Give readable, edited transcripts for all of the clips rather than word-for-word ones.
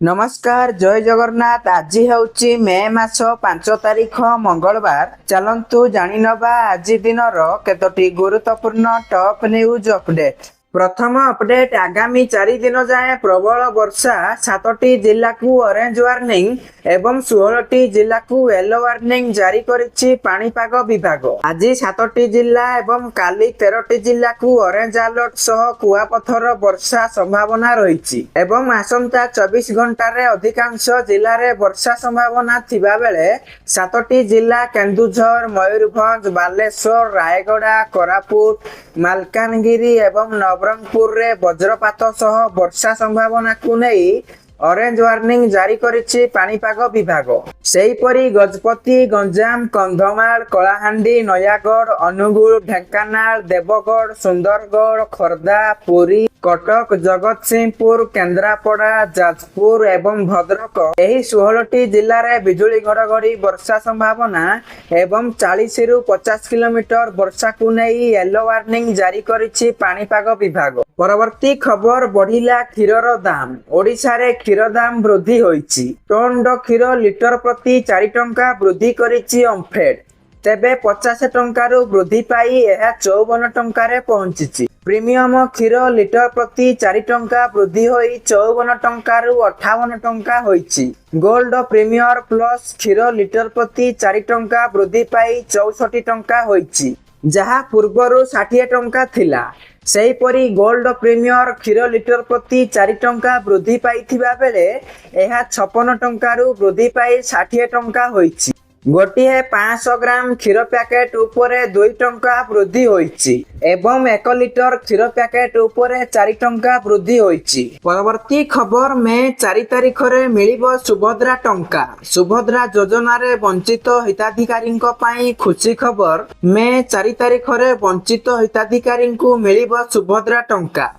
नमस्कार जय जगन्नाथ। आज हूँ मे मास 5 तारिख मंगलवार। चलतु जाणीनवा आज दिन केतोटी गुरुत्वपूर्ण टॉप न्यूज अपडेट। प्रथम अपडेट, आगामी 4 दिन जाए प्रबल वर्षा 7टी जिला को ऑरेंज वार्निंग एवं 16टी जिला को येलो वार्निंग जारी करिछि पाणीपाग विभाग। आज 7टी जिला एवं काली 13टी जिला को ऑरेंज अलर्ट सह कुआपथर वर्षा संभावना रही एवं आसंता 24 घंटा रे अधिकांश जिले में वर्षा संभावना थिबा बेले 7टी जिला केन्दुझर, मयूरभंज, बालेश्वर, रायगड़ा, कोरापुट, मालकानगिरी एवं नवरंगपुर रे वज्रपात सह वर्षा संभावना को नहीं ऑरेंज वार्निंग जारी करिछि पाणीपाग विभाग। सेहीपरि गजपति, गंजाम, कंधमाल, कलाहांडी, नयागढ़, अनुगुल, ढेंकानाल, देवगढ़, सुंदरगढ़, खोर्धा, पुरी, कटक, जगतसिंहपुर, केन्द्रापड़ा, जाजपुर एवं भद्रक एही 16टी जिले में बिजुली घड़घड़ी वर्षा संभावना एवं 40 रु 50 किलोमीटर वर्षा को नहीं येलो वार्निंग जारी करिछि पाणीपाग विभाग। परवर्ती खबर, बढ़िला क्षीरर दाम। ओडिशा रे क्षीर दाम वृद्धि होइछि। टन क्षीर लिटर प्रति 4 टंका वृद्धि करिछि ओमफेड। तेबे 50 टंकारु वृद्धि पाई यह 54 टंकारे पहुंची। प्रीमियम क्षीर लिटर प्रति 4 टंका वृद्धि होई 54 टंकारु 58 टंका होइछि। गोल्ड प्रीमियर प्लस क्षीर लिटर प्रति 4 टंका वृद्धि पाई 64 टंका होइछि, जहा पूर्वरु 60 टंका थिला। सेहीपरि गोल्ड प्रीमियर क्षीर लिटर प्रति 4 टंका वृद्धि पाइथिबा बेले यह 56 टंकारु वृद्धि पाई 60 टंका होइछि। गोटिए 500 ग्राम क्षीर पैकेट उपरे 2 टंका वृद्धि होइछि एवं 1 लिटर क्षीर पैकेट उपरे 4 टंका वृद्धि होइछि। परवर्ती खबर, मे 4 तारिख रे मिलिबो सुभद्रा टंका। सुभद्रा योजना रे वंचित हिताधिकारी पाई खुशी खबर। मे 4 तारिख रे वंचित हिताधिकारी को मिलिबो सुभद्रा टंका।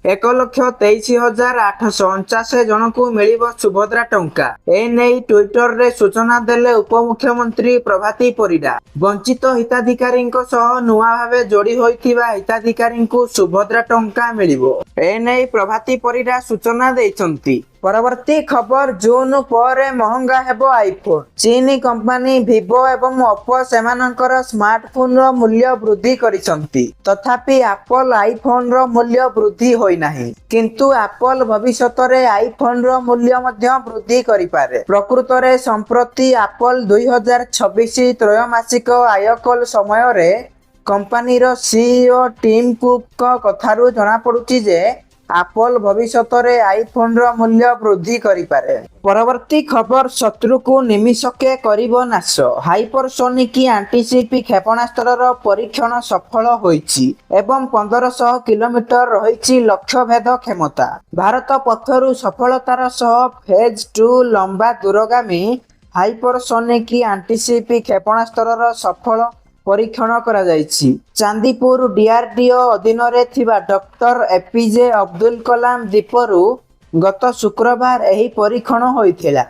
1,23,849 जन को मिलिबो सुभद्रा टंका। एने ट्विटर रे सूचना देले उपमुख्यमंत्री प्रभाती परिडा। वंचित हिताधिकारी सह नुआ भावे जोड़ी होइथिबा हिताधिकारी को सुभद्रा टंका मिलिबो। एने प्रभाती परिडा सूचना दैछंती। परवर्ती खबर, जून पर महंगा हेबो आईफोन। चीनी कंपनी वीवो एवं ओप्पो सेमानकर स्मार्टफोन रो मूल्य वृद्धि करिसंती, तथापि एप्पल आईफोन रो मूल्य वृद्धि होई नाही। किंतु एप्पल भविष्यत रे आईफोन रो मूल्य मध्य वृद्धि करि पारे। प्रकृत रे संप्रति एप्पल 2026 त्रैमासिक आयकल समय रे कंपनी रो सीईओ टिम कुक को कथारु जणा पडुची जे एप्पल भविष्यत रे आईफोन रो मूल्य वृद्धि करि पारे। परवर्ती खबर, शत्रु को निमिषके करिबो नाश। हाइपरसोनिक एंटीशिप क्षेपणास्त्र रो परीक्षण सफल होइछि एवं 1500 किलोमीटर रहिछि लक्ष्य भेद क्षमता। भारत पक्षरु सफलतार सह फेज 2 लंबा दूरगामी हाइपरसोनिक एंटीशिप क्षेपणास्त्र रो सफल परीक्षण करा जाइछि। चांदीपुर डीआरडीओ अधीन रे थिबा डॉक्टर एपीजे अब्दुल कलाम द्वीपरु गत शुक्रवार एही परीक्षण होइथिला।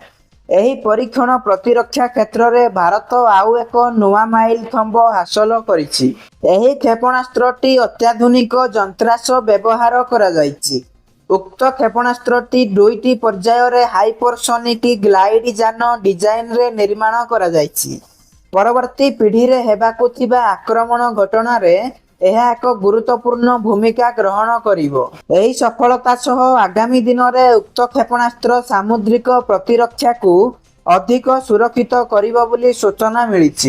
एही परीक्षण प्रतिरक्षा क्षेत्र रे भारत आउ एक नुआ माइल खंब हासिल करिछि। एही क्षेपणास्त्रटी अत्याधुनिक यंत्रांश व्यवहार करा जाइछि। उक्त क्षेपणास्त्रटी 2टी पर्याय रे हाइपरसोनिक ग्लाइड यान डिजाइन रे निर्माण करा जाइछि। परवर्ती पीढ़ी रे हेबाकु थिबा आक्रमण घटना रे यह एक गुरुत्वपूर्ण भूमिका ग्रहण करिवो। एही सफलता सह आगामी दिन रे उक्त क्षेपणास्त्र सामुद्रिक प्रतिरक्षा को अधिक सुरक्षित करिवो बोली सूचना मिलिछि।